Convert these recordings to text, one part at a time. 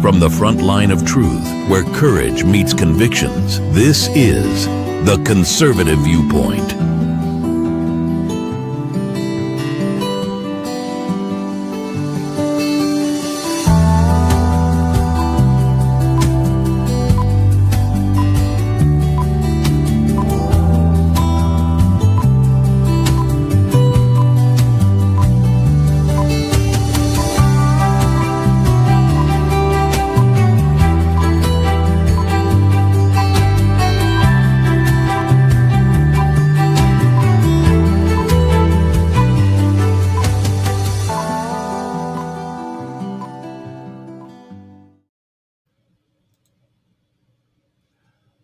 From the front line of truth, where courage meets convictions, this is The Conservative Viewpoint.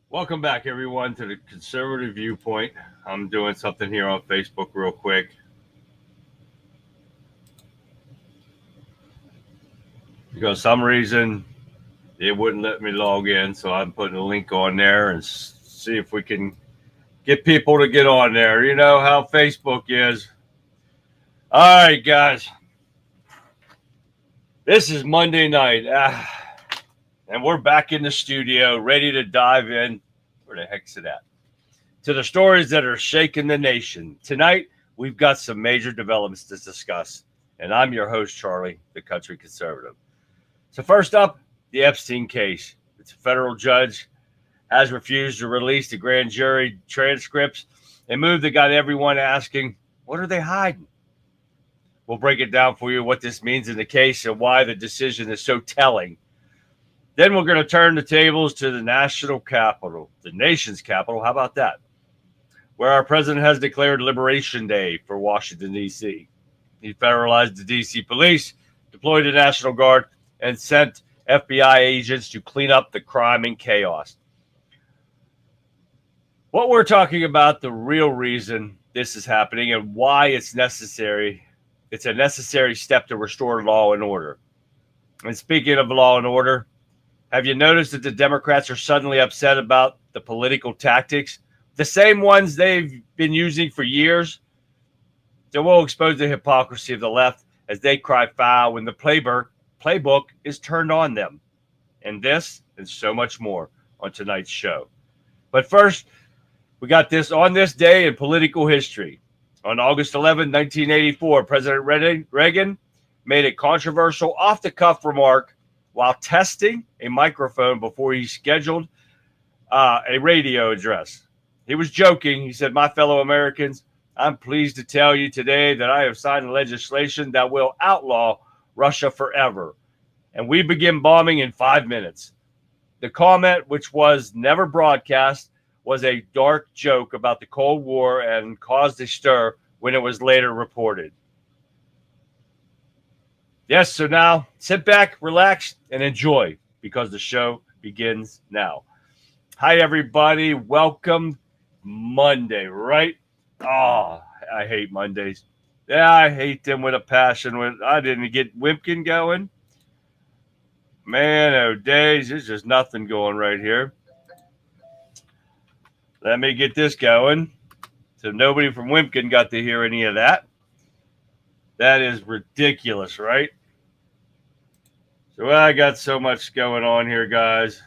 Welcome back, everyone, to the Conservative Viewpoint. I'm doing something here on Facebook real quick. Because some reason it wouldn't let me log in, so I'm putting a link on there and see if we can get people to get on there. You know how Facebook is. All right, guys. This is Monday night, and we're back in the studio, ready to dive in. Where the heck's it at? To the stories that are shaking the nation. Tonight, we've got some major developments to discuss, and I'm your host, Charlie, the Country Conservative. So first up, the Epstein case. It's a federal judge has refused to release the grand jury transcripts, a move that got everyone asking, what are they hiding? We'll break it down for you, what this means in the case and why the decision is so telling. Then we're going to turn the tables to the national capital, the nation's capital. How about that? Where our president has declared Liberation Day for Washington, D.C. He federalized the D.C. police, deployed the National Guard, and sent FBI agents to clean up the crime and chaos. What we're talking about, the real reason this is happening and why it's necessary, it's a necessary step to restore law and order. And speaking of law and order, have you noticed that the Democrats are suddenly upset about the political tactics? The same ones they've been using for years? So we'll expose the hypocrisy of the left as they cry foul when the playbook is turned on them. And this and so much more on tonight's show. But first, we got this on this day in political history. On August 11, 1984, President Reagan made a controversial off-the-cuff remark while testing a microphone before he scheduled a radio address. He was joking. He said, "My fellow Americans, I'm pleased to tell you today that I have signed legislation that will outlaw Russia forever. And we begin bombing in 5 minutes." The comment, which was never broadcast, was a dark joke about the Cold War and caused a stir when it was later reported. Yes, so now sit back, relax, and enjoy because the show begins now. Hi, everybody. Welcome Monday, right? Oh, I hate Mondays. Yeah, I hate them with a passion. When I didn't get Wimpkin going. Man, oh, days. There's just nothing going right here. Let me get this going. So nobody from Wimpkin got to hear any of that. That is ridiculous, right? So I got so much going on here, guys.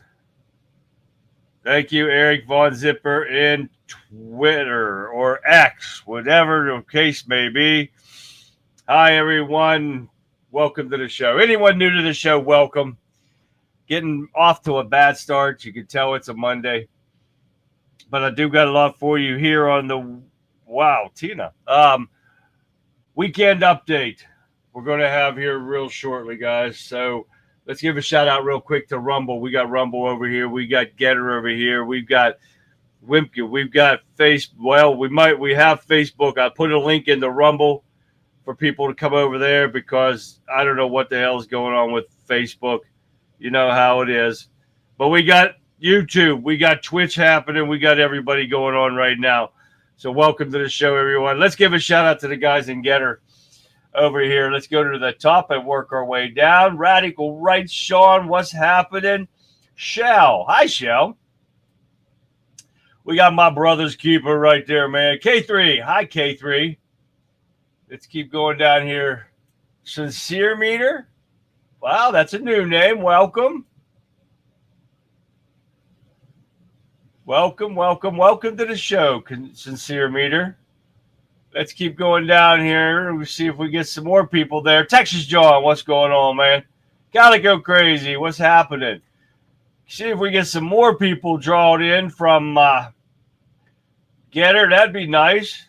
Thank you, Eric Von Zipper in Twitter or X, whatever the case may be. Hi, everyone. Welcome to the show. Anyone new to the show, welcome. Getting off to a bad start. You can tell it's a Monday. But I do got a lot for you here on the, wow, Tina. Weekend update we're going to have here real shortly, guys. So let's give a shout out real quick to Rumble. We got Rumble over here. We got Getter over here. We've got Wimpkin. We've got Facebook. Well, we have Facebook. I put a link in the Rumble for people to come over there because I don't know what the hell is going on with Facebook. You know how it is. But we got YouTube. We got Twitch happening. We got everybody going on right now. So welcome to the show, everyone. Let's give a shout out to the guys in Getter over here. Let's go to the top and work our way down. Radical Right, Sean, what's happening? Shell. Hi, Shell. We got my brother's keeper right there, man. K3. Hi, K3. Let's keep going down here. Sincere Meter. Wow, that's a new name. Welcome. Welcome to the show, Sincere Meter. Let's keep going down here. We'll see if we get some more people there. Texas John, what's going on, man? Gotta go crazy. What's happening? See if we get some more people drawn in from Getter. That'd be nice.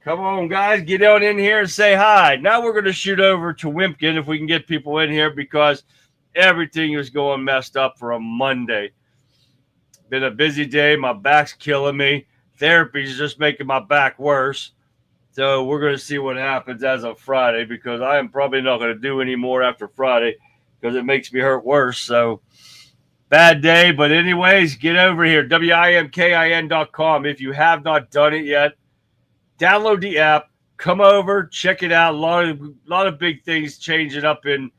Come on, guys. Get on in here and say hi. Now we're going to shoot over to Wimpkin if we can get people in here because everything is going messed up for a Monday. Been a busy day. My back's killing me. Therapy's just making my back worse. So we're going to see what happens as of Friday because I am probably not going to do any more after Friday because it makes me hurt worse. So bad day. But anyways, get over here. WIMKIN.com. If you have not done it yet, download the app. Come over. Check it out. A lot of big things changing up in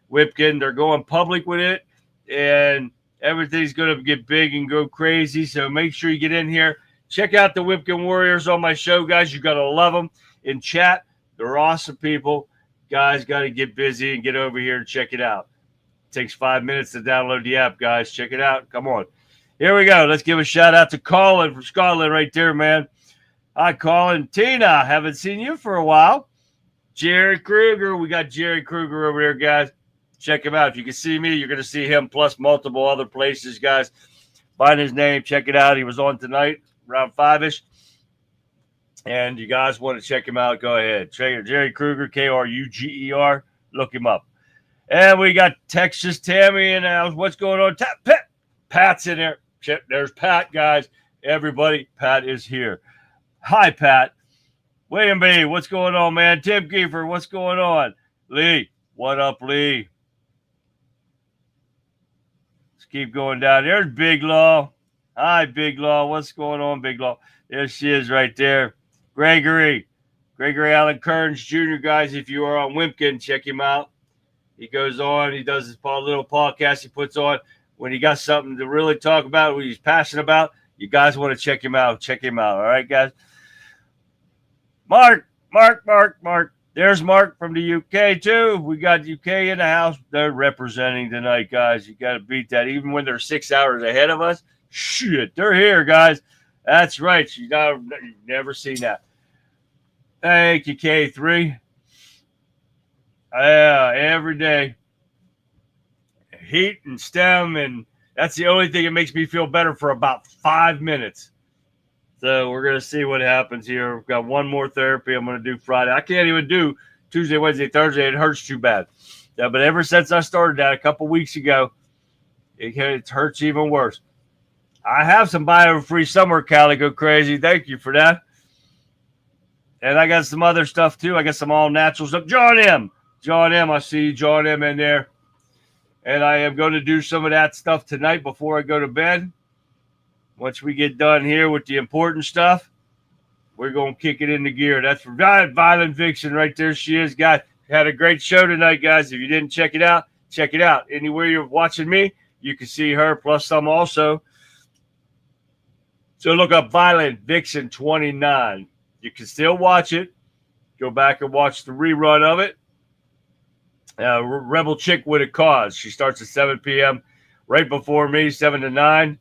Wimpkin. They're going public with it. And everything's going to get big and go crazy. So make sure you get in here. Check out the Wimpkin Warriors on my show, guys. You got to love them. In chat, they're awesome people. Guys, got to get busy and get over here and check it out. It takes 5 minutes to download the app, guys. Check it out. Come on. Here we go. Let's give a shout out to Colin from Scotland right there, man. Hi, Colin. Tina, haven't seen you for a while. Jerry Kruger. We got Jerry Kruger over there, guys. Check him out. If you can see me, you're going to see him plus multiple other places, guys. Find his name. Check it out. He was on tonight around 5-ish. And you guys want to check him out, go ahead. Check it. Jerry Kruger, Kruger. Look him up. And we got Texas Tammy in the house. What's going on? Pat's in there. There's Pat, guys. Everybody, Pat is here. Hi, Pat. William B., what's going on, man? Tim Kiefer, what's going on? Lee, what up, Lee? Let's keep going down. There's Big Law. Hi, Big Law. What's going on, Big Law? There she is right there. Gregory Allen Kearns Jr., guys. If you are on Wimpkin, check him out. He goes on. He does his little podcast he puts on. When he got something to really talk about, what he's passionate about, you guys want to check him out. Check him out. All right, guys? Mark. There's Mark from the UK, too. We got UK in the house. They're representing tonight, guys. You got to beat that. Even when they're 6 hours ahead of us, shit, they're here, guys. That's right. You've never seen that. Thank you, K3. Yeah, every day. Heat and stem, and that's the only thing that makes me feel better for about 5 minutes. So we're going to see what happens here. We've got one more therapy I'm going to do Friday. I can't even do Tuesday, Wednesday, Thursday. It hurts too bad. Yeah, but ever since I started that a couple weeks ago, it hurts even worse. I have some bio-free somewhere, Callie. Go crazy. Thank you for that. And I got some other stuff, too. I got some all-natural stuff. John M. I see John M in there. And I am going to do some of that stuff tonight before I go to bed. Once we get done here with the important stuff, we're going to kick it into gear. That's for Violent Vixen right there. She is, guys. Had a great show tonight, guys. If you didn't check it out, check it out. Anywhere you're watching me, you can see her plus some also. So look up Violent Vixen 29. You can still watch it. Go back and watch the rerun of it. Rebel Chick with a Cause. She starts at 7 p.m. right before me, 7 to 9.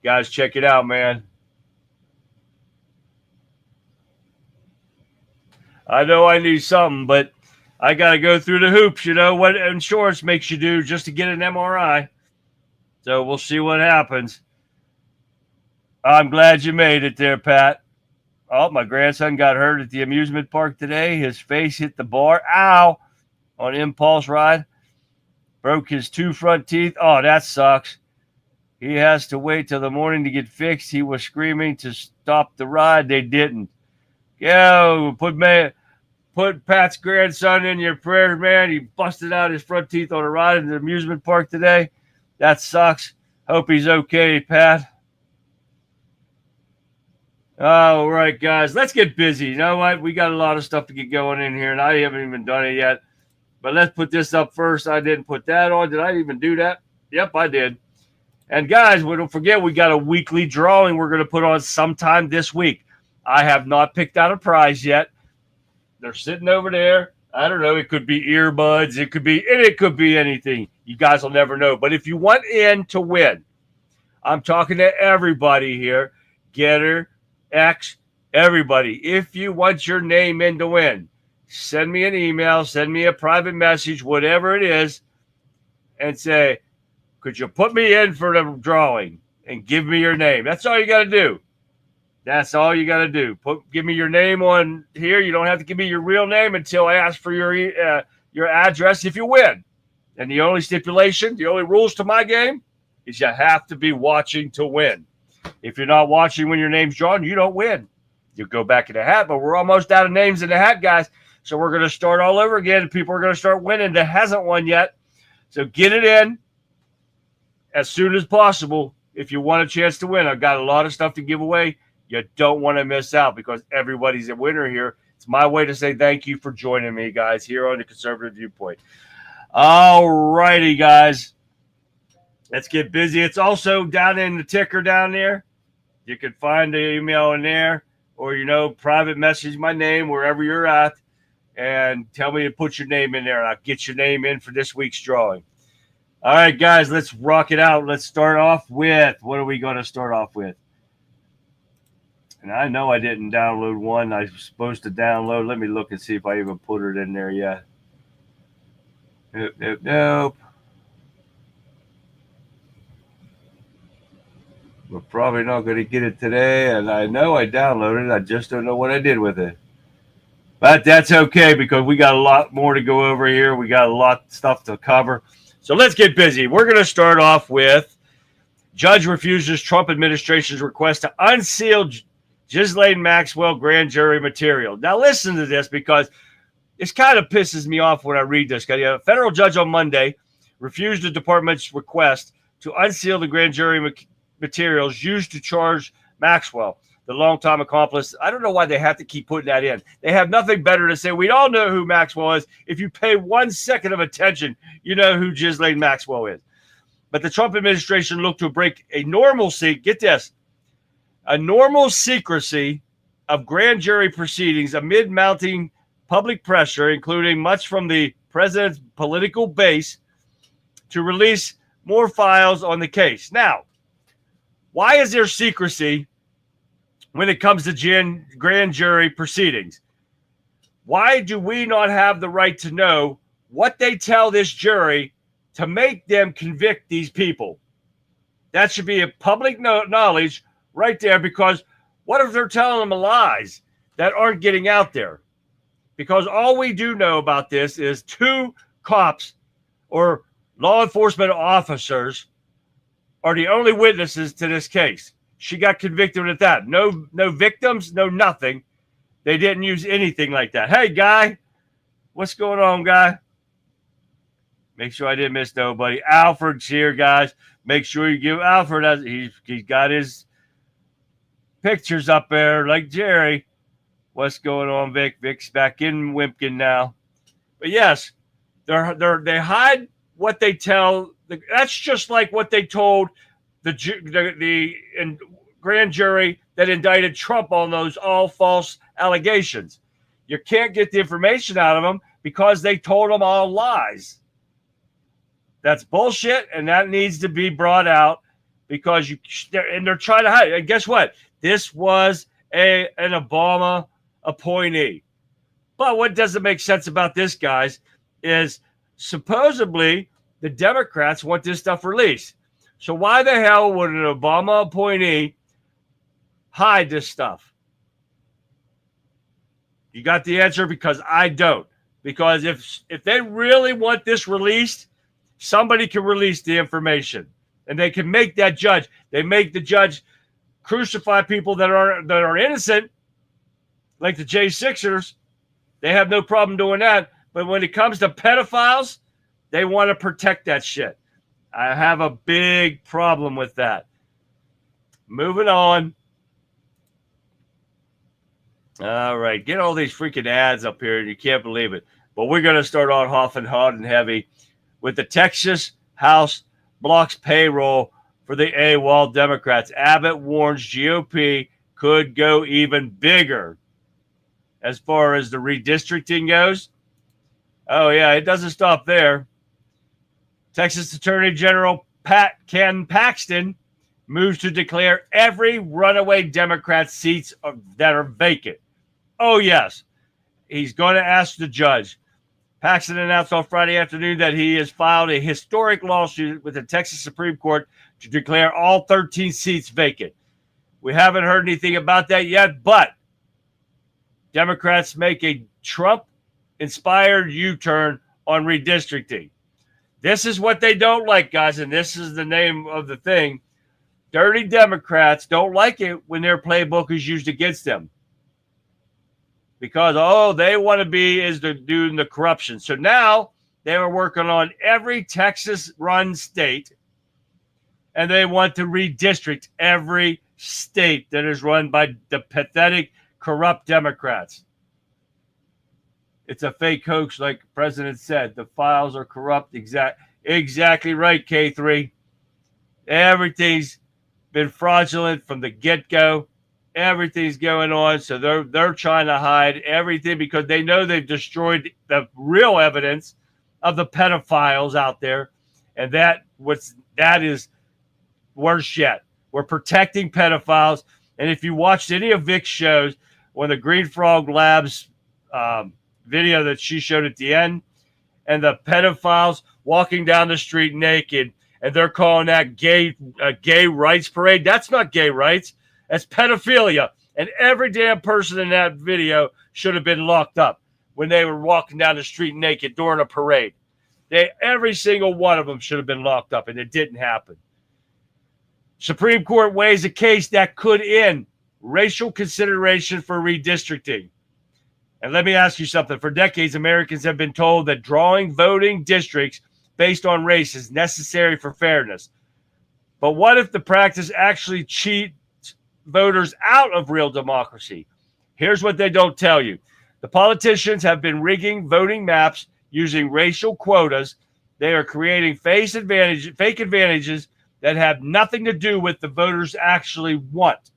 Guys, check it out, man. I know I need something, but I got to go through the hoops, you know, what insurance makes you do just to get an MRI. So we'll see what happens. I'm glad you made it there, Pat. Oh, my grandson got hurt at the amusement park today. His face hit the bar. Ow! On impulse ride. Broke his 2 front teeth. Oh, that sucks. He has to wait till the morning to get fixed. He was screaming to stop the ride. They didn't. Yeah, put Pat's grandson in your prayers, man. He busted out his front teeth on a ride in the amusement park today. That sucks. Hope he's okay, Pat. All right, guys. Let's get busy. You know what? We got a lot of stuff to get going in here, and I haven't even done it yet. But let's put this up first. I didn't put that on. Did I even do that? Yep, I did. And, guys, don't forget we got a weekly drawing we're going to put on sometime this week. I have not picked out a prize yet. They're sitting over there. I don't know. It could be earbuds. It could be anything. You guys will never know. But if you want in to win, I'm talking to everybody here. Getter, X, everybody. If you want your name in to win, send me an email, send me a private message, whatever it is, and say, could you put me in for the drawing and give me your name? That's all you got to do. That's all you got to do. Give me your name on here. You don't have to give me your real name until I ask for your address if you win. And the only stipulation, the only rules to my game is you have to be watching to win. If you're not watching when your name's drawn, you don't win. You go back in the hat, but we're almost out of names in the hat, guys. So we're going to start all over again. People are going to start winning that hasn't won yet. So get it in as soon as possible if you want a chance to win. I've got a lot of stuff to give away. You don't want to miss out because everybody's a winner here. It's my way to say thank you for joining me, guys, here on the Conservative Viewpoint. All righty, guys. Let's get busy. It's also down in the ticker down there. You can find the email in there or, private message my name wherever you're at and tell me to put your name in there, and I'll get your name in for this week's drawing. All right, guys, let's rock it out. Let's start off with, what are we going to start off with? And I know I didn't download one I was supposed to download. Let me look and see if I even put it in there yet. Nope. We're probably not going to get it today, and I know I downloaded it. I just don't know what I did with it. But that's okay because we got a lot more to go over here. We got a lot of stuff to cover. So let's get busy. We're going to start off with Judge refuses Trump administration's request to unseal GHISLAINE Maxwell grand jury material. Now listen to this because this kind of pisses me off when I read this. A federal judge on Monday refused the department's request to unseal the grand jury materials used to charge Maxwell, the longtime accomplice. I don't know why they have to keep putting that in. They have nothing better to say. We all know who Maxwell is. If you pay 1 second of attention, you know who GHISLAINE Maxwell is. But the Trump administration looked to break a normalcy. Get this. A normal secrecy of grand jury proceedings amid mounting public pressure, including much from the president's political base, to release more files on the case. Now, why is there secrecy when it comes to grand jury proceedings? Why do we not have the right to know what they tell this jury to make them convict these people? That should be a public knowledge right there, because what if they're telling them lies that aren't getting out there? Because all we do know about this is 2 cops or law enforcement officers are the only witnesses to this case. She got convicted at that. No victims, no nothing. They didn't use anything like that. Hey, guy, what's going on, guy? Make sure I didn't miss nobody. Alfred's here, guys. Make sure you give Alfred, he's got his pictures up there like Jerry. What's going on, Vic? Vic's back in Wimpkin now. But yes, they hide what they tell. That's just like what they told the grand jury that indicted Trump on those all false allegations. You can't get the information out of them because they told them all lies. That's bullshit, and that needs to be brought out because they're trying to hide it. And guess what? This was an Obama appointee. But what doesn't make sense about this, guys, is supposedly the Democrats want this stuff released. So why the hell would an Obama appointee hide this stuff? You got the answer? Because I don't. Because if they really want this released, somebody can release the information. And they can make that judge. They make the judge crucify people that are innocent, like the J6ers. They have no problem doing that. But when it comes to pedophiles, they want to protect that shit. I have a big problem with that. Moving on. All right. Get all these freaking ads up here. You can't believe it. But we're going to start on hot and heavy with the Texas House blocks payroll for the AWOL Democrats. Abbott warns GOP could go even bigger as far as the redistricting goes. Oh, yeah, it doesn't stop there. Texas Attorney General Ken Paxton moves to declare every runaway Democrat seats that are vacant. Oh, yes. He's going to ask the judge. Paxton announced on Friday afternoon that he has filed a historic lawsuit with the Texas Supreme Court to declare all 13 seats vacant. We haven't heard anything about that yet, but Democrats make a Trump-inspired U-turn on redistricting. This is what they don't like, guys, and this is the name of the thing. Dirty Democrats don't like it when their playbook is used against them. Because, they want to be doing the corruption. So now they are working on every Texas-run state, and they want to redistrict every state that is run by the pathetic, corrupt Democrats. It's a fake hoax, like the president said. The files are corrupt. Exactly right, K3. Everything's been fraudulent from the get-go. Everything's going on, so they're trying to hide everything because they know they've destroyed the real evidence of the pedophiles out there, and that is worse yet. We're protecting pedophiles, and if you watched any of Vic's shows, when the Green Frog Labs video that she showed at the end, and the pedophiles walking down the street naked, and they're calling that a gay rights parade. That's not gay rights. That's pedophilia. And every damn person in that video should have been locked up when they were walking down the street naked during a parade. Every single one of them should have been locked up, and it didn't happen. Supreme Court weighs a case that could end racial consideration for redistricting. And let me ask you something. For decades, Americans have been told that drawing voting districts based on race is necessary for fairness. But what if the practice actually cheats voters out of real democracy? Here's what they don't tell you. The politicians have been rigging voting maps using racial quotas. They are creating fake advantages that have nothing to do with the voters actually want.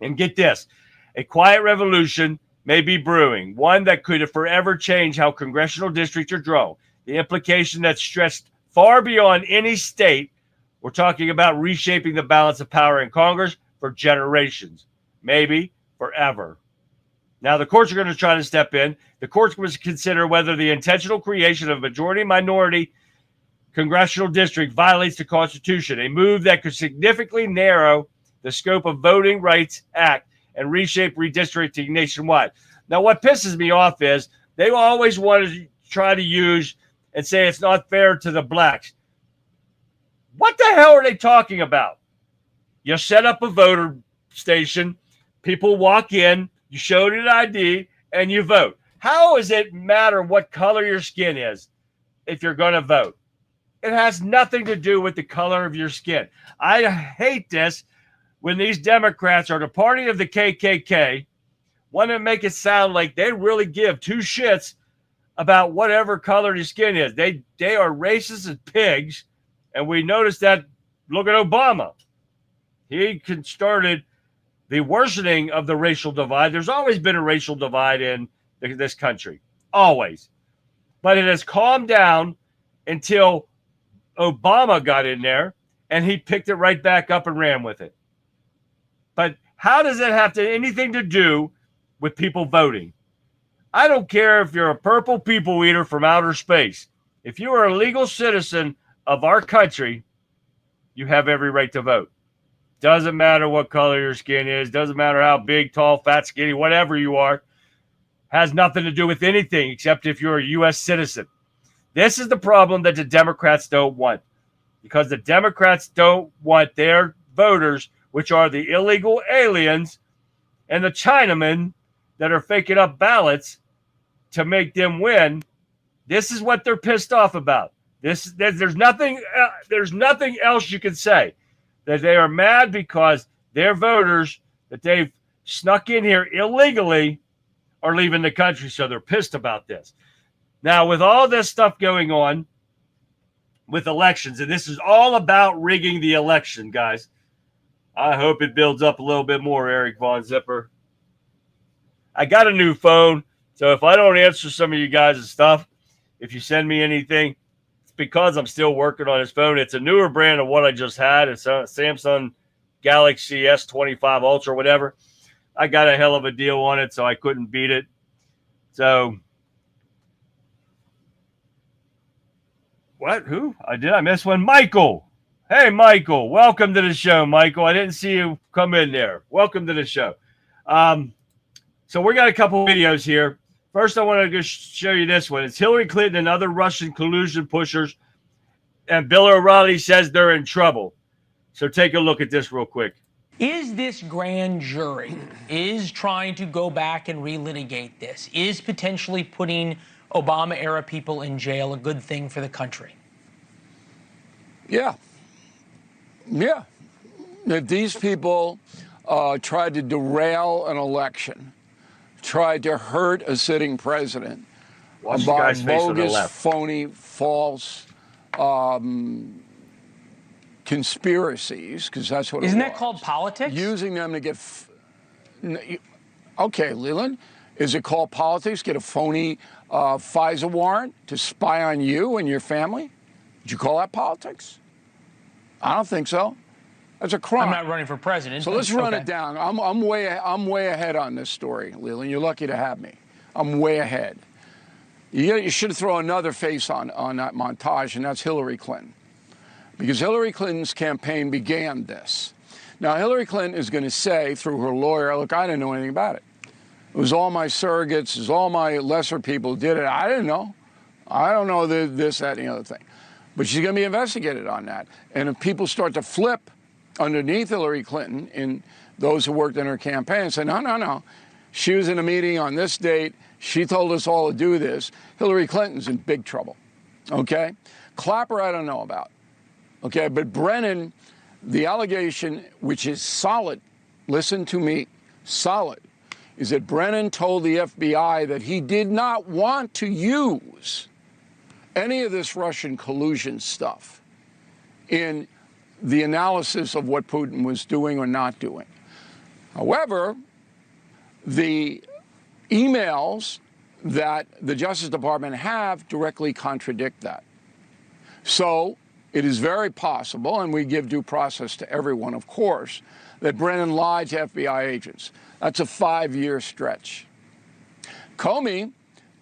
And get this, a quiet revolution may be brewing, one that could forever change how congressional districts are drawn. The implication that stretched far beyond any state. We're talking about reshaping the balance of power in Congress for generations, maybe forever. Now, the courts are going to try to step in. The courts must consider whether the intentional creation of a majority-minority congressional district violates the Constitution, a move that could significantly narrow the scope of Voting Rights Act and reshape redistricting nationwide. Now, what pisses me off is they always want to try to use and say it's not fair to the blacks. What the hell are they talking about? You set up a voter station, people walk in, you show an ID, and you vote. How does it matter what color your skin is if you're going to vote? It has nothing to do with the color of your skin. I hate this when these Democrats are the party of the KKK, want to make it sound like they really give two shits about whatever color your skin is. They are racist as pigs, and we noticed that. Look at Obama. He started the worsening of the racial divide. There's always been a racial divide in this country, always. But it has calmed down until Obama got in there, and he picked it right back up and ran with it. But how does that have anything to do with people voting? I don't care if you're a purple people eater from outer space. If you are a legal citizen of our country, you have every right to vote. Doesn't matter what color your skin is. Doesn't matter how big, tall, fat, skinny, whatever you are. Has nothing to do with anything except if you're a U.S. citizen. This is the problem that the Democrats don't want. Because the Democrats don't want their voters, which are the illegal aliens and the Chinamen that are faking up ballots to make them win. This is what they're pissed off about. There's nothing else you can say. That they are mad because their voters that they've snuck in here illegally are leaving the country, so they're pissed about this. Now, with all this stuff going on with elections, and this is all about rigging the election, guys. I hope it builds up a little bit more, Eric Von Zipper. I got a new phone. So if I don't answer some of you guys' stuff, if you send me anything, it's because I'm still working on his phone. It's a newer brand of what I just had. It's a Samsung Galaxy S25 Ultra, whatever. I got a hell of a deal on it, so I couldn't beat it. So, what? Who? Did I miss one? Michael. Hey, Michael. Welcome to the show, Michael. I didn't see you come in there. Welcome to the show. So we got a couple videos here. First, I want to just show you this one. It's Hillary Clinton and other Russian collusion pushers, and Bill O'Reilly says they're in trouble. So take a look at this real quick. Is this grand jury is trying to go back and relitigate this? Is potentially putting Obama-era people in jail a good thing for the country? Yeah. Yeah. If these people tried to derail an election, tried to hurt a sitting president by bogus, phony, false conspiracies, because that's what Isn't it was. that called politics? Using them to get... Okay, Leland, is it called politics? Get a phony FISA warrant to spy on you and your family? Did you call that politics? I don't think so. That's a crime. I'm not running for president. So let's run it down. I'm way ahead on this story, Leland. You're lucky to have me. I'm way ahead. You should throw another face on that montage, and that's Hillary Clinton. Because Hillary Clinton's campaign began this. Now, Hillary Clinton is going to say through her lawyer, look, I didn't know anything about it. It was all my surrogates, it was all my lesser people who did it. I didn't know. I don't know this, that, and the other thing. But she's going to be investigated on that. And if people start to flip underneath Hillary Clinton and those who worked in her campaign and say, no, she was in a meeting on this date, she told us all to do this, Hillary Clinton's in big trouble, okay? Clapper, I don't know about, okay? But Brennan, the allegation, which is solid, listen to me, solid, is that Brennan told the FBI that he did not want to use any of this Russian collusion stuff in the analysis of what Putin was doing or not doing. However, the emails that the Justice Department have directly contradict that. So it is very possible, and we give due process to everyone, of course, that Brennan lied to FBI agents. That's a 5-year stretch. Comey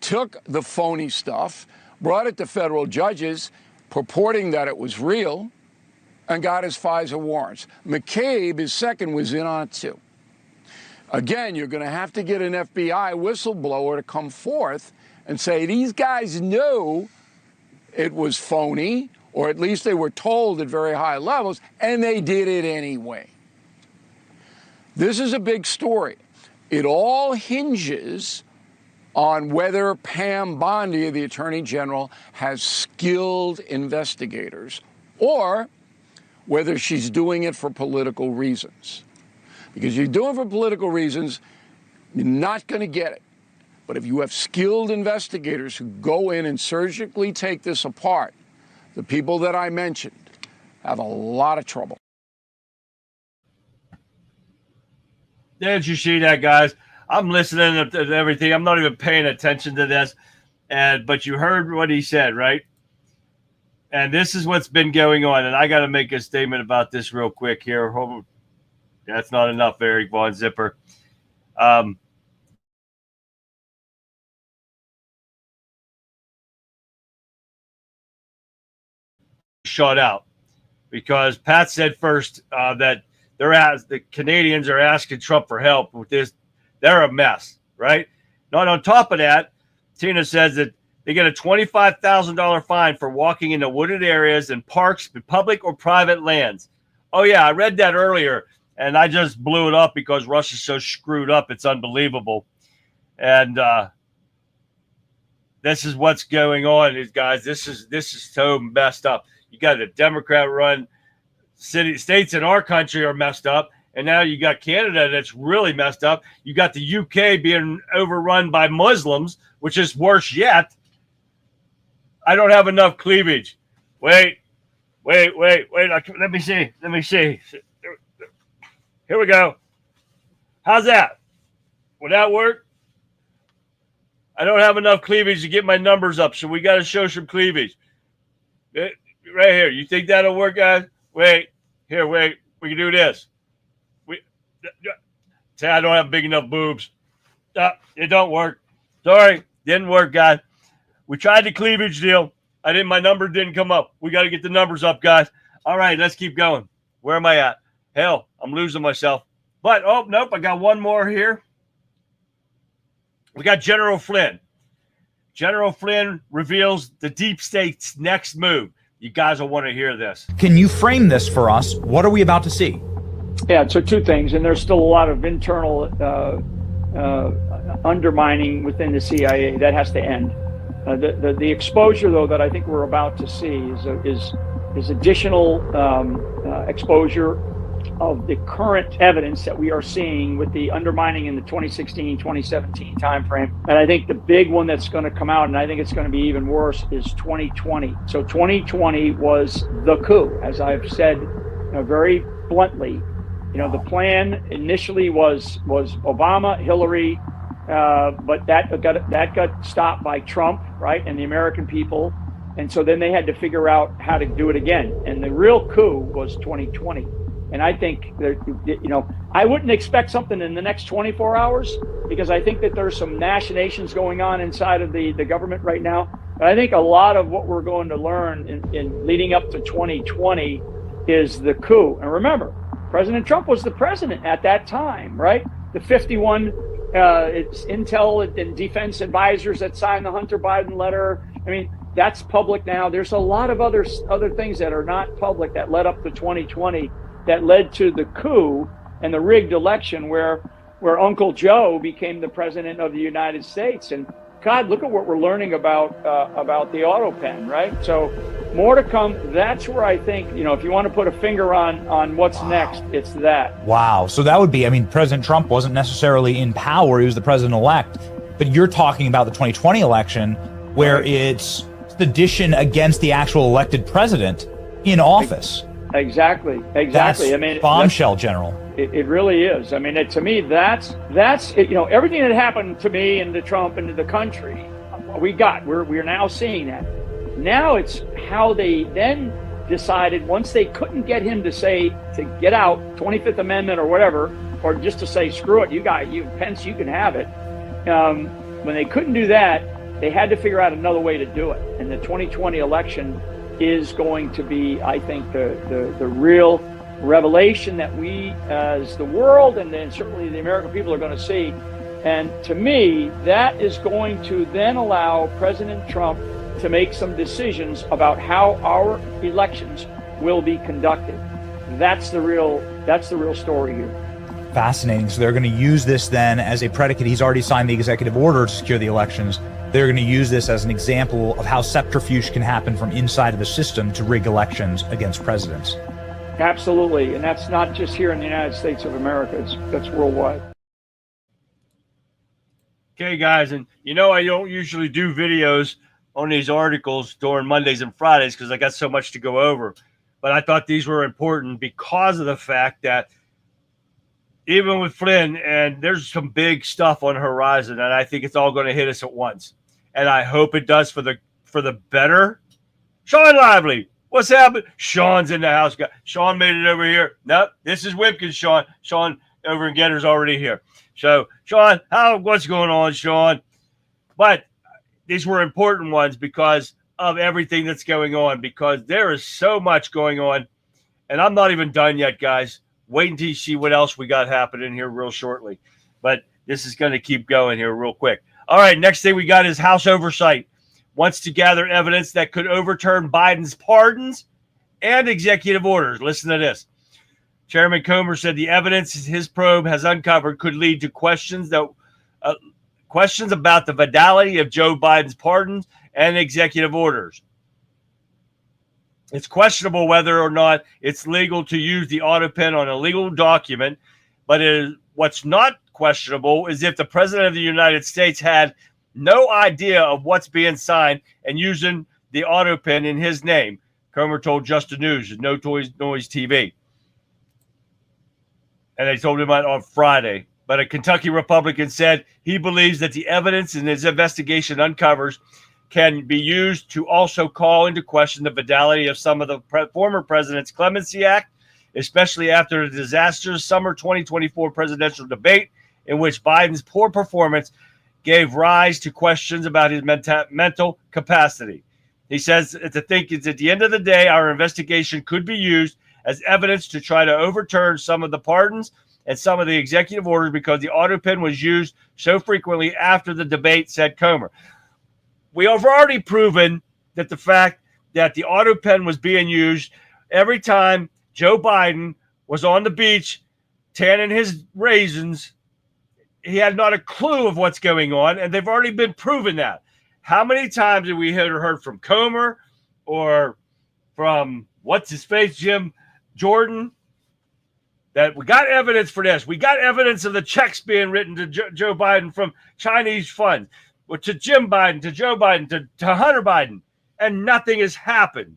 took the phony stuff, brought it to federal judges, purporting that it was real, and got his FISA warrants. McCabe, his second, was in on it too. Again, you're going to have to get an FBI whistleblower to come forth and say, these guys knew it was phony, or at least they were told at very high levels, and they did it anyway. This is a big story. It all hinges on whether Pam Bondi, the Attorney General, has skilled investigators, or whether she's doing it for political reasons. Because you're doing it for political reasons, you're not going to get it. But if you have skilled investigators who go in and surgically take this apart, the people that I mentioned have a lot of trouble. Did you see that, guys? I'm listening to everything. I'm not even paying attention to this. But you heard what he said, right? And this is what's been going on. And I got to make a statement about this real quick here. That's not enough, Eric Von Zipper. Shut out. Because Pat said first that the Canadians are asking Trump for help with this. They're a mess, right? Not on top of that, Tina says that they get a $25,000 fine for walking into wooded areas and parks, public or private lands. Oh, yeah, I read that earlier, and I just blew it up because Russia's so screwed up. It's unbelievable. And this is what's going on, guys. This is so messed up. You got a Democrat-run states in our country are messed up, and now you got Canada that's really messed up. You got the UK being overrun by Muslims, which is worse yet. I don't have enough cleavage. Wait. Let me see. Here we go. How's that? Would that work? I don't have enough cleavage to get my numbers up, so we got to show some cleavage. Right here. You think that'll work, guys? Wait. Here, wait. We can do this. Say I don't have big enough boobs. It don't work. Sorry. Didn't work, guys. We tried the cleavage deal. My number didn't come up. We got to get the numbers up, guys. All right, let's keep going. Where am I at? Hell, I'm losing myself. But, oh, nope, I got one more here. We got General Flynn. General Flynn reveals the deep state's next move. You guys will want to hear this. Can you frame this for us? What are we about to see? Yeah, so two things, and there's still a lot of internal undermining within the CIA. That has to end. The exposure, though, that I think we're about to see is additional exposure of the current evidence that we are seeing with the undermining in the 2016-2017 timeframe. And I think the big one that's going to come out, and I think it's going to be even worse, is 2020. So 2020 was the coup, as I've said very bluntly. The plan initially was Obama, Hillary, but that got stopped by Trump, right, and the American people. And so then they had to figure out how to do it again. And the real coup was 2020. And I think that, I wouldn't expect something in the next 24 hours, because I think that there's some machinations going on inside of the government right now. But I think a lot of what we're going to learn in leading up to 2020 is the coup. And remember, President Trump was the president at that time, right? The 51 it's intel and defense advisors that signed the Hunter Biden letter. I mean, that's public now. There's a lot of other things that are not public that led up to 2020 that led to the coup and the rigged election where Uncle Joe became the president of the United States. And God, look at what we're learning about the auto pen, right? So more to come. That's where I think, if you want to put a finger on what's next, it's that. Wow. So that would be, President Trump wasn't necessarily in power. He was the president-elect. But you're talking about the 2020 election where it's sedition against the actual elected president in office. Exactly. That's bombshell, General. It really is. To me, that's everything that happened to me and to Trump and to the country, we're now seeing that. Now it's how they then decided, once they couldn't get him to get out, 25th Amendment or whatever, or just to say, screw it, Pence, you can have it. When they couldn't do that, they had to figure out another way to do it. And the 2020 election is going to be, I think, the real revelation that we as the world and then certainly the American people are going to see. And to me, that is going to then allow President Trump to make some decisions about how our elections will be conducted. That's the real story here. Fascinating. So they're going to use this then as a predicate. He's already signed the executive order to secure the elections. They're going to use this as an example of how subterfuge can happen from inside of the system to rig elections against presidents. Absolutely. And that's not just here in the United States of America. That's worldwide. Okay, guys. And I don't usually do videos on these articles during Mondays and Fridays because I got so much to go over. But I thought these were important because of the fact that even with Flynn, and there's some big stuff on the horizon, and I think it's all going to hit us at once. And I hope it does for the better. Sean Lively, what's happened? Sean's in the house. Sean made it over here. Nope, this is Wimpkins, Sean. Sean over in Getter's already here. So, Sean, what's going on, Sean? But these were important ones because of everything that's going on, because there is so much going on. And I'm not even done yet, guys. Wait until you see what else we got happening here real shortly. But this is going to keep going here real quick. All right, next thing we got is House Oversight wants to gather evidence that could overturn Biden's pardons and executive orders. Listen to this. Chairman Comer said the evidence his probe has uncovered could lead to questions about the validity of Joe Biden's pardons and executive orders. It's questionable whether or not it's legal to use the auto pen on a legal document, but what's not questionable is if the president of the United States had no idea of what's being signed and using the auto pen in his name, Comer told Just the News, No Noise TV. And they told him on Friday. But a Kentucky Republican said he believes that the evidence in his investigation uncovers can be used to also call into question the fidelity of some of the former president's Clemency Act, especially after the disastrous summer 2024 presidential debate in which Biden's poor performance gave rise to questions about his mental capacity. He says to think it's at the end of the day, our investigation could be used as evidence to try to overturn some of the pardons and some of the executive orders because the auto pen was used so frequently after the debate, said Comer. We have already proven that the fact that the auto pen was being used every time Joe Biden was on the beach tanning his raisins, he had not a clue of what's going on, and they've already been proven that. How many times have we heard from Comer or from what's-his-face, Jim Jordan, that we got evidence for this? We got evidence of the checks being written to Joe Biden from Chinese funds, or to Jim Biden, to Joe Biden, to Hunter Biden, and nothing has happened.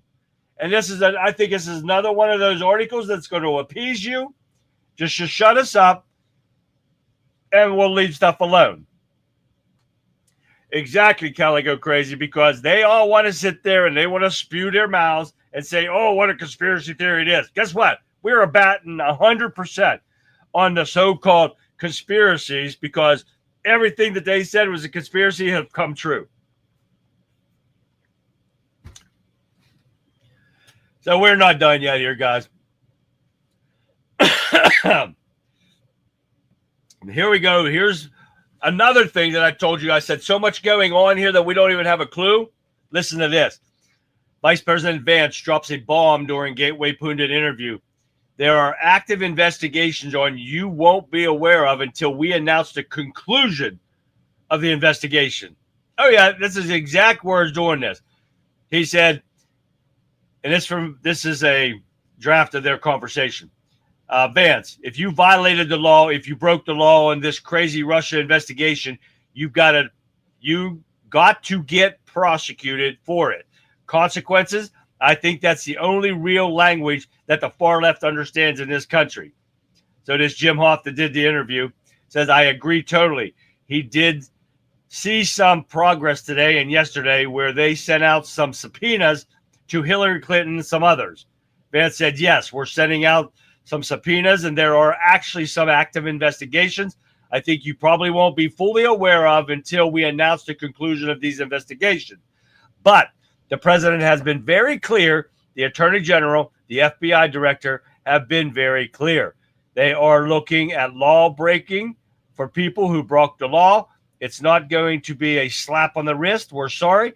And this is, I think this is another one of those articles that's going to appease you, just to shut us up, and we'll leave stuff alone. Exactly, Kelly, go crazy, because they all want to sit there and they want to spew their mouths and say, oh, what a conspiracy theory it is. Guess what? We're batting 100% on the so-called conspiracies because everything that they said was a conspiracy has come true. So we're not done yet here, guys. Here we go. Here's another thing that I told you. I said so much going on here that we don't even have a clue. Listen to this. Vice President Vance drops a bomb during Gateway Pundit interview. There are active investigations on you won't be aware of until we announce the conclusion of the investigation. Oh, yeah, this is exact words during this. He said, and this is a draft of their conversation. Vance, if you violated the law, if you broke the law in this crazy Russia investigation, you got to get prosecuted for it. Consequences, I think that's the only real language that the far left understands in this country. So this Jim Hoff that did the interview says, I agree totally. He did see some progress today and yesterday where they sent out some subpoenas to Hillary Clinton and some others. Vance said, yes, we're sending out some subpoenas, and there are actually some active investigations I think you probably won't be fully aware of until we announce the conclusion of these investigations. But the president has been very clear. The attorney general, the FBI director have been very clear. They are looking at law breaking for people who broke the law. It's not going to be a slap on the wrist. We're sorry.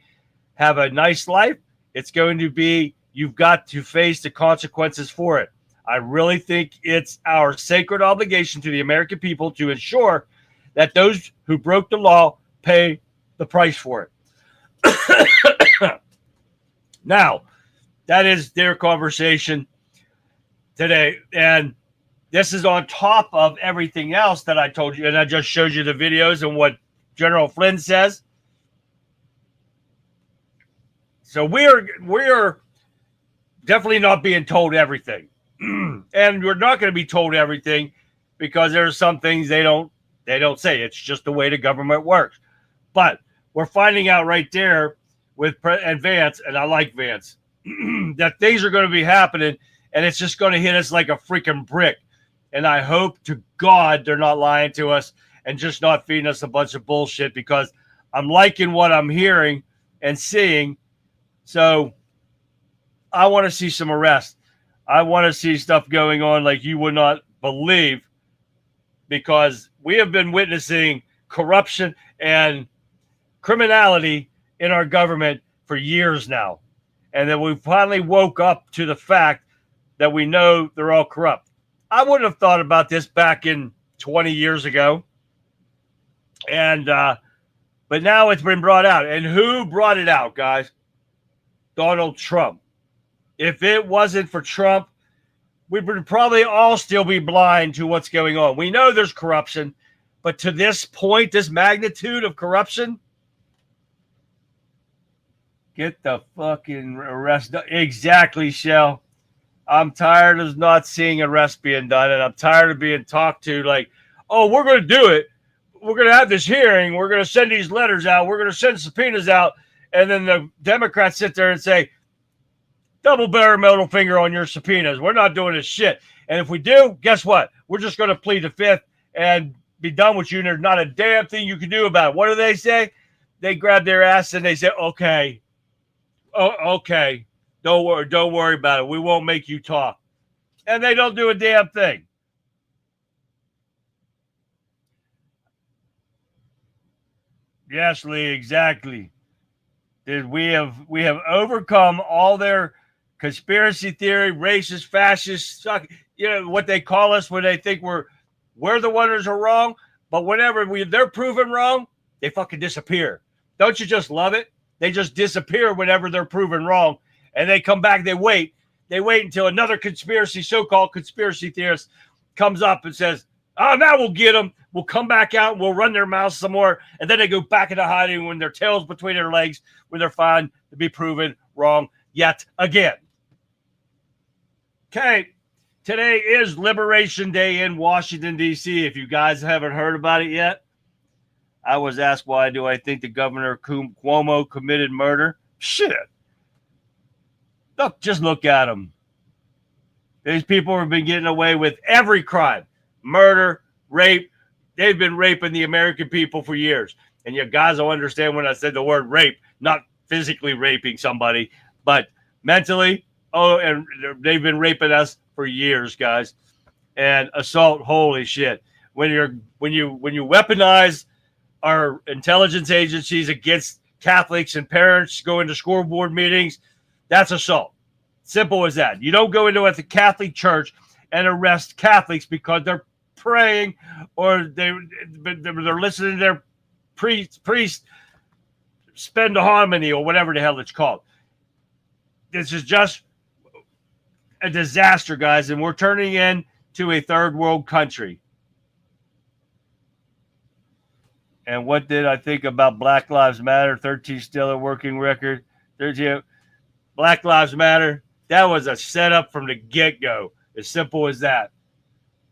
Have a nice life. It's going to be, you've got to face the consequences for it. I really think it's our sacred obligation to the American people to ensure that those who broke the law pay the price for it. Now, that is their conversation today. And this is on top of everything else that I told you. And I just showed you the videos and what General Flynn says. So we're definitely not being told everything. And we're not going to be told everything because there's some things they don't say. It's just the way the government works. But we're finding out right there with Vance, and I like Vance, that things are going to be happening, and it's just going to hit us like a freaking brick. And I hope to God they're not lying to us and just not feeding us a bunch of bullshit, because I'm liking what I'm hearing and seeing. So I want to see some arrests. I want to see stuff going on like you would not believe, because we have been witnessing corruption and criminality in our government for years now. And then we finally woke up to the fact that we know they're all corrupt. I wouldn't have thought about this back in 20 years ago. And, but now it's been brought out. And who brought it out, guys? Donald Trump. If it wasn't for Trump, we would probably all still be blind to what's going on. We know there's corruption, but to this point, this magnitude of corruption, get the fucking arrest done. Exactly, Shell. I'm tired of not seeing arrests being done, and I'm tired of being talked to like, oh, we're going to do it. We're going to have this hearing. We're going to send these letters out. We're going to send subpoenas out. And then the Democrats sit there and say, double barrel middle finger on your subpoenas. We're not doing this shit. And if we do, guess what? We're just going to plead the fifth and be done with you. And there's not a damn thing you can do about it. What do they say? They grab their ass and they say, okay. Oh, okay. Don't worry about it. We won't make you talk. And they don't do a damn thing. Yes, Lee, exactly. We have overcome all their conspiracy theory, racist, fascist, what they call us when they think we're the ones who are wrong. But whenever they're proven wrong, they fucking disappear. Don't you just love it? They just disappear whenever they're proven wrong, and they come back. They wait until another so-called conspiracy theorist comes up and says, "Oh, now we'll get them. We'll come back out and we'll run their mouths some more," and then they go back into hiding when their tails between their legs, when they're found to be proven wrong yet again. Okay, today is Liberation Day in Washington, D.C. If you guys haven't heard about it yet, I was asked why do I think the Governor Cuomo committed murder? Shit. Just look at them. These people have been getting away with every crime. Murder, rape. They've been raping the American people for years. And you guys will understand when I said the word rape, not physically raping somebody, but mentally. Oh, and they've been raping us for years, guys. And assault, holy shit. When you weaponize our intelligence agencies against Catholics and parents going to school board meetings, that's assault. Simple as that. You don't go into a Catholic church and arrest Catholics because they're praying or they're listening to their priest spend a harmony or whatever the hell it's called. This is just a disaster, guys, and we're turning into a third world country. And what did I think about Black Lives Matter? 13 still a working record. 13 Black Lives Matter. That was a setup from the get-go. As simple as that.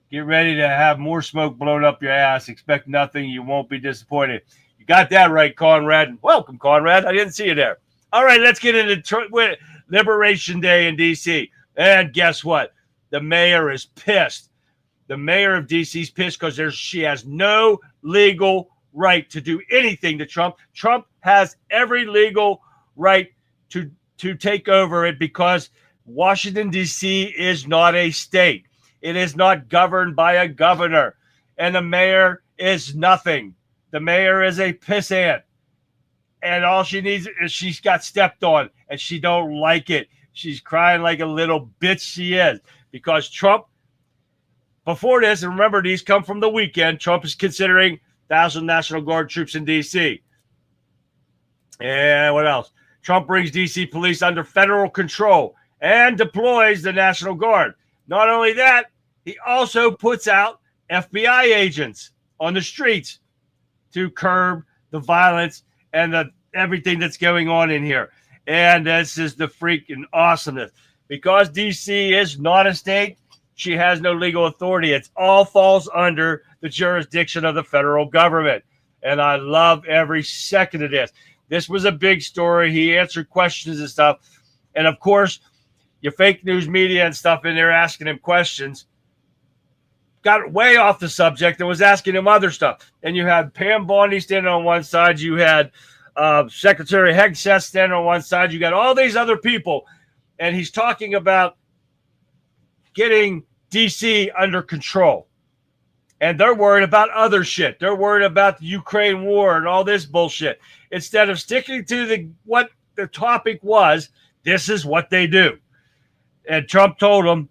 Get ready to have more smoke blown up your ass. Expect nothing. You won't be disappointed. You got that right, Conrad. Welcome, Conrad. I didn't see you there. All right, let's get into Liberation Day in D.C. And guess what? The mayor is pissed. The mayor of D.C. is pissed because she has no legal right to do anything to Trump. Trump has every legal right to take over it because Washington, D.C. is not a state. It is not governed by a governor. And the mayor is nothing. The mayor is a pissant. And all she needs is she's got stepped on and she don't like it. She's crying like a little bitch she is. Because Trump, before this, and remember these come from the weekend, Trump is considering 1,000 National Guard troops in D.C. And what else? Trump brings D.C. police under federal control and deploys the National Guard. Not only that, he also puts out FBI agents on the streets to curb the violence and everything that's going on in here. And this is the freaking awesomeness. Because D.C. is not a state, she has no legal authority. It all falls under the jurisdiction of the federal government. And I love every second of this. This was a big story. He answered questions and stuff. And, of course, your fake news media and stuff in there asking him questions got way off the subject and was asking him other stuff. And you had Pam Bondi standing on one side. You had Secretary Hegseth standing on one side. You got all these other people. And he's talking about getting D.C. under control. And they're worried about other shit. They're worried about the Ukraine war and all this bullshit. Instead of sticking to what the topic was, this is what they do. And Trump told them,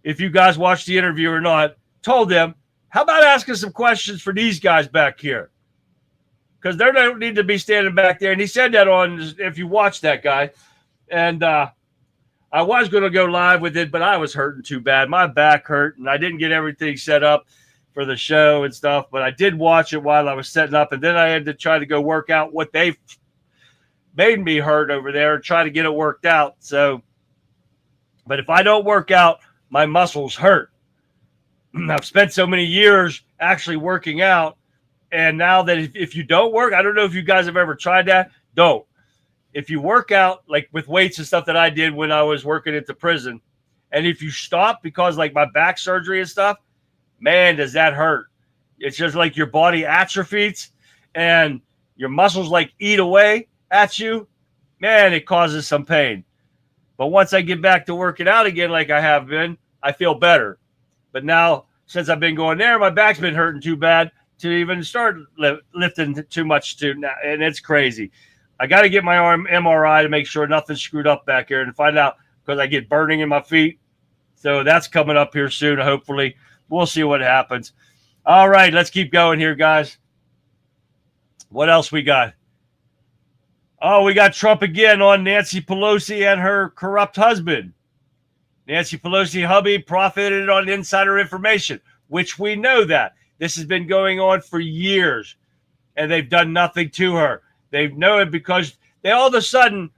if you guys watched the interview or not, told them, how about asking some questions for these guys back here? Because they don't need to be standing back there. And he said that if you watch that guy. And I was going to go live with it, but I was hurting too bad. My back hurt, and I didn't get everything set up for the show and stuff. But I did watch it while I was setting up, and then I had to try to go work out what they made me hurt over there and try to get it worked out. So, but if I don't work out, my muscles hurt. I've spent so many years actually working out. And now that if you don't work, I don't know if you guys have ever tried that. Don't. If you work out, like with weights and stuff that I did when I was working at the prison, and if you stop because like my back surgery and stuff, man, does that hurt. It's just like your body atrophies and your muscles like eat away at you. Man, it causes some pain. But once I get back to working out again like I have been, I feel better. But now, since I've been going there, my back's been hurting too bad to even start lifting too much to now, and it's crazy. I got to get my arm MRI to make sure nothing's screwed up back here and find out because I get burning in my feet. So that's coming up here soon, hopefully. We'll see what happens. All right, let's keep going here, guys. What else we got? Oh, we got Trump again on Nancy Pelosi and her corrupt husband. Nancy Pelosi hubby profited on insider information, which we know that. This has been going on for years, and they've done nothing to her. They know it because they all of a sudden,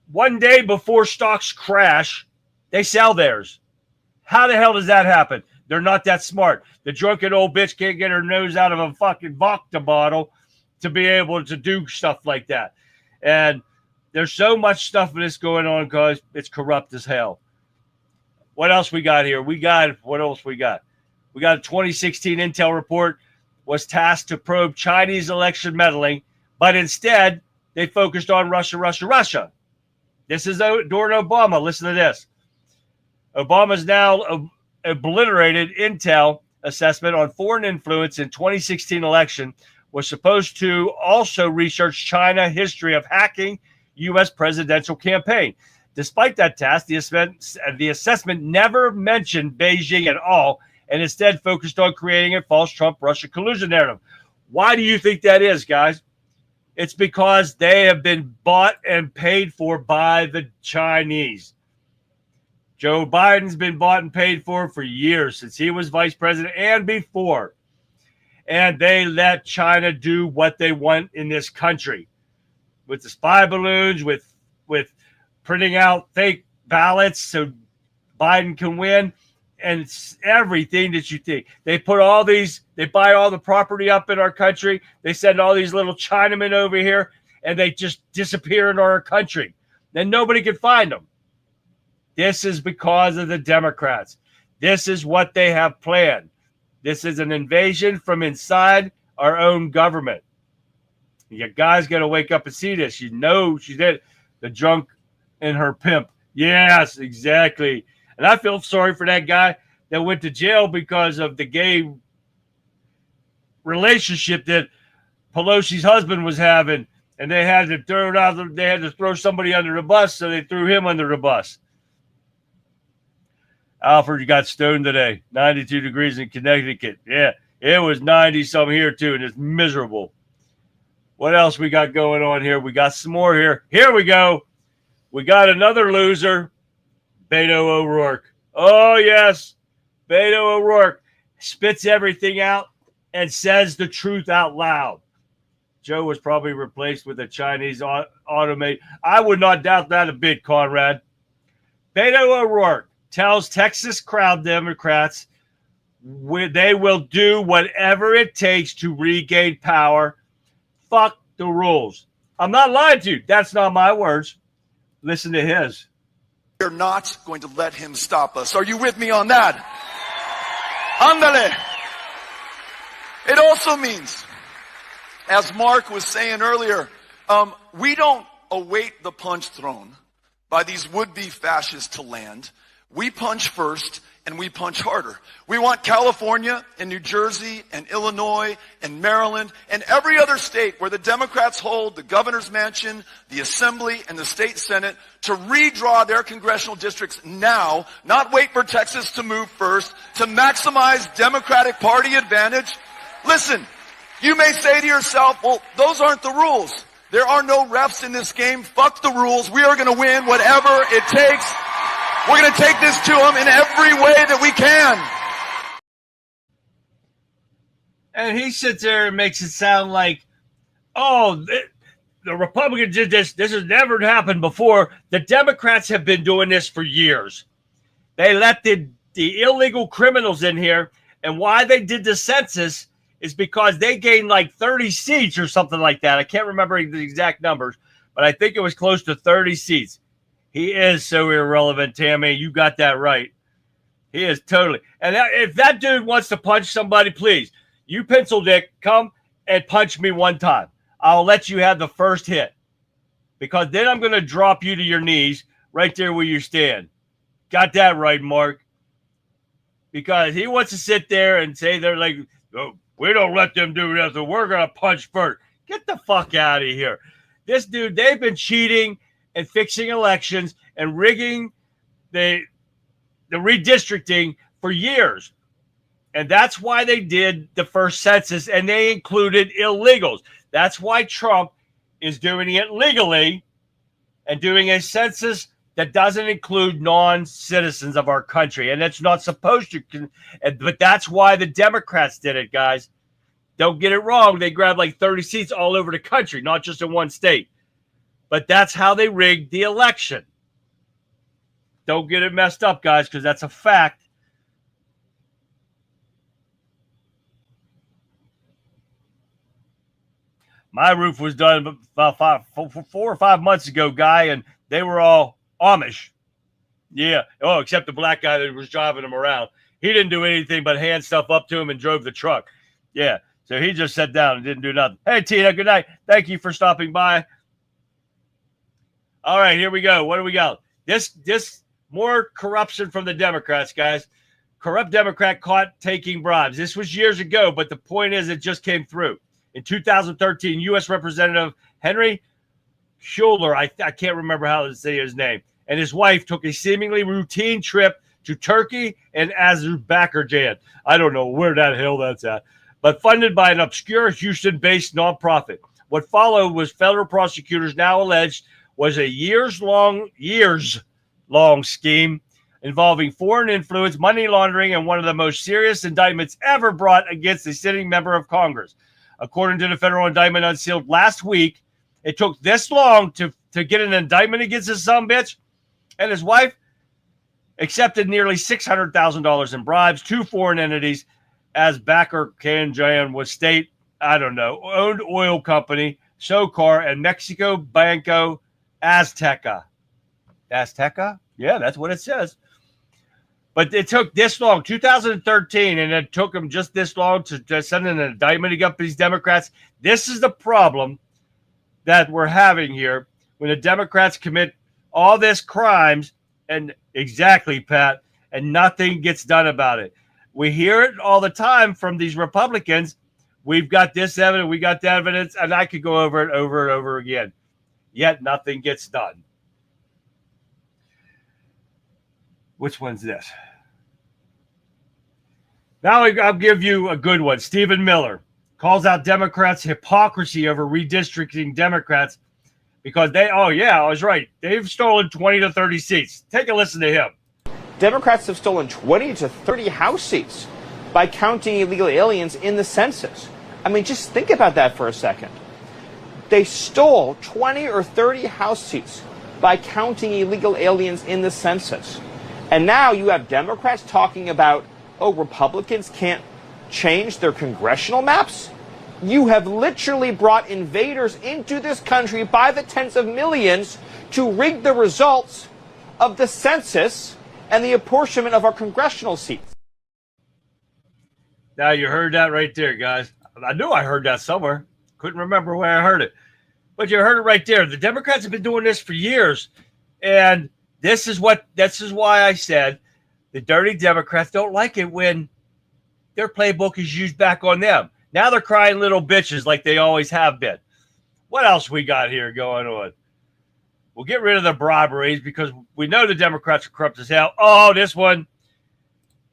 one day before stocks crash, they sell theirs. How the hell does that happen? They're not that smart. The drunken old bitch can't get her nose out of a fucking vodka bottle to be able to do stuff like that. And there's so much stuff of this going on because it's corrupt as hell. What else we got here? What else we got? We got a 2016 Intel report was tasked to probe Chinese election meddling, but instead they focused on Russia. This is during Obama. Listen to this. Obama's now obliterated Intel assessment on foreign influence in 2016 election was supposed to also research China history of hacking U.S. presidential campaign. Despite that task, the assessment never mentioned Beijing at all and instead focused on creating a false Trump-Russia collusion narrative. Why do you think that is, guys? It's because they have been bought and paid for by the Chinese. Joe Biden's been bought and paid for years, since he was vice president and before. And they let China do what they want in this country. With the spy balloons, with printing out fake ballots so Biden can win, and it's everything that you think. They buy all the property up in our country. They send all these little Chinamen over here, and they just disappear in our country. Then nobody can find them. This is because of the Democrats. This is what they have planned. This is an invasion from inside our own government. You guys got to wake up and see this. You know she did. The drunk and her pimp. Yes, exactly. And I feel sorry for that guy that went to jail because of the gay relationship that Pelosi's husband was having, and they had to throw it out. They had to throw somebody under the bus, so they threw him under the bus. Alfred, you got stoned today. 92 degrees in Connecticut. Yeah, it was 90-something here, too, and it's miserable. What else we got going on here? We got some more here. Here we go. We got another loser, Beto O'Rourke. Oh, yes. Beto O'Rourke spits everything out and says the truth out loud. Joe was probably replaced with a Chinese automate. I would not doubt that a bit, Conrad. Beto O'Rourke tells Texas crowd Democrats they will do whatever it takes to regain power. Fuck the rules. I'm not lying to you. That's not my words. Listen to his. We're not going to let him stop us. Are you with me on that? Ándale. It also means, as Mark was saying earlier, we don't await the punch thrown by these would-be fascists to land. We punch first, and we punch harder. We want California and New Jersey and Illinois and Maryland and every other state where the Democrats hold the governor's mansion, the assembly, and the state senate to redraw their congressional districts now, not wait for Texas to move first, to maximize Democratic Party advantage. Listen, you may say to yourself, well, those aren't the rules. There are no refs in this game. Fuck the rules. We are going to win whatever it takes. We're going to take this to them in every way that we can. And he sits there and makes it sound like, oh, the Republicans did this. This has never happened before. The Democrats have been doing this for years. They let the illegal criminals in here, And why they did the census is because they gained like 30 seats or something like that. I can't remember the exact numbers, but I think it was close to 30 seats. He is so irrelevant, Tammy. You got that right. He is totally. And if that dude wants to punch somebody, please, you pencil dick, come and punch me one time. I'll let you have the first hit, because then I'm going to drop you to your knees right there where you stand. Got that right, Mark. Because he wants to sit there and say they're like, oh, we don't let them do that, so we're going to punch first. Get the fuck out of here. This dude, they've been cheating and fixing elections and rigging the redistricting for years. And that's why they did the first census, and they included illegals. That's why Trump is doing it legally and doing a census that doesn't include non-citizens of our country. And it's not supposed to. But that's why the Democrats did it, guys. Don't get it wrong. They grabbed like 30 seats all over the country, not just in one state. But that's how they rigged the election. Don't get it messed up, guys, because that's a fact. My roof was done about 4 or 5 months ago, Guy, and they were all Amish. Yeah. Oh, except the black guy that was driving them around. He didn't do anything but hand stuff up to him and drove the truck. Yeah. So he just sat down and didn't do nothing. Hey, Tina, good night. Thank you for stopping by. All right, here we go. What do we got? This more corruption from the Democrats, guys. Corrupt Democrat caught taking bribes. This was years ago, but the point is it just came through. In 2013, U.S. Representative Henry Schuler, I can't remember how to say his name, and his wife took a seemingly routine trip to Turkey and Azerbaijan. I don't know where that hell that's at, but funded by an obscure Houston-based nonprofit. What followed was federal prosecutors now alleged was a years-long scheme involving foreign influence, money laundering, and one of the most serious indictments ever brought against a sitting member of Congress. According to the federal indictment unsealed last week, it took this long to get an indictment against this sumbitch, and his wife accepted nearly $600,000 in bribes to foreign entities as backer Kanjan was state, owned oil company, SOCAR, and Mexico Banco Azteca. Azteca? Yeah, that's what it says. But it took this long, 2013, and it took them just this long to send an indictment against these Democrats. This is the problem that we're having here when the Democrats commit all this crimes, and exactly, Pat, and nothing gets done about it. We hear it all the time from these Republicans. We've got this evidence, we got that evidence, and I could go over it over and over again. Yet nothing gets done. Which one's this? Now I'll give you a good one. Stephen Miller calls out Democrats' hypocrisy over redistricting Democrats because I was right. They've stolen 20 to 30 seats. Take a listen to him. Democrats have stolen 20 to 30 House seats by counting illegal aliens in the census. I mean, just think about that for a second. They stole 20 or 30 House seats by counting illegal aliens in the census. And now you have Democrats talking about, Republicans can't change their congressional maps? You have literally brought invaders into this country by the tens of millions to rig the results of the census and the apportionment of our congressional seats. Now you heard that right there, guys. I knew I heard that somewhere. Couldn't remember where I heard it. But you heard it right there. The Democrats have been doing this for years. And this is why I said the dirty Democrats don't like it when their playbook is used back on them. Now they're crying little bitches like they always have been. What else we got here going on? We'll get rid of the briberies because we know the Democrats are corrupt as hell. Oh, this one.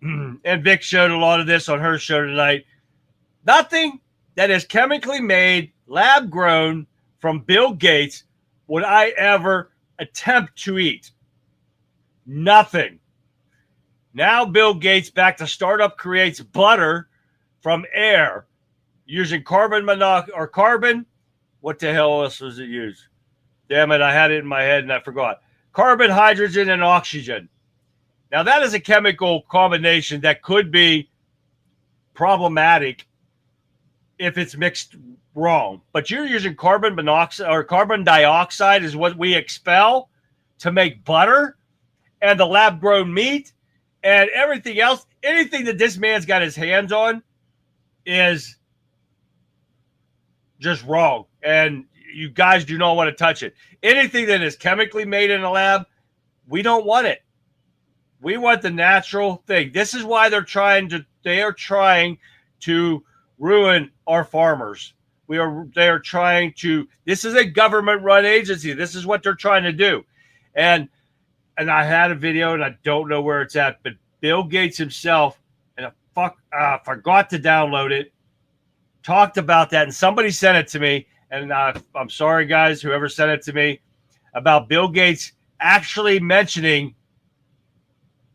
And Vic showed a lot of this on her show tonight. Nothing that is chemically made, lab grown from Bill Gates would I ever attempt to eat. Nothing. Now Bill Gates back to startup creates butter from air using carbon monoxide or carbon. What the hell else was it used? Damn it, I had it in my head and I forgot. Carbon, hydrogen, and oxygen. Now that is a chemical combination that could be problematic if it's mixed wrong. But you're using carbon monoxide or carbon dioxide is what we expel to make butter and the lab-grown meat and everything else. Anything that this man's got his hands on is just wrong. And you guys do not want to touch it. Anything that is chemically made in a lab, we don't want it. We want the natural thing. This is why they are trying to ruin our farmers. They are trying to, this is a government-run agency. This is what they're trying to do. And I had a video, and I don't know where it's at, but Bill Gates himself, and I forgot to download it, talked about that, and somebody sent it to me, and I'm sorry, guys, whoever sent it to me, about Bill Gates actually mentioning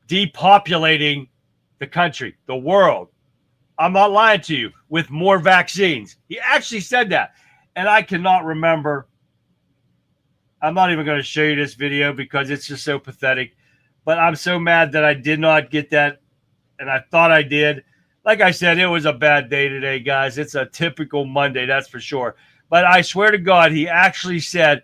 depopulating the country, the world. I'm not lying to you, with more vaccines. He actually said that, and I cannot remember. I'm not even going to show you this video because it's just so pathetic, but I'm so mad that I did not get that, and I thought I did. Like I said, it was a bad day today, guys. It's a typical Monday, that's for sure. But I swear to God, he actually said,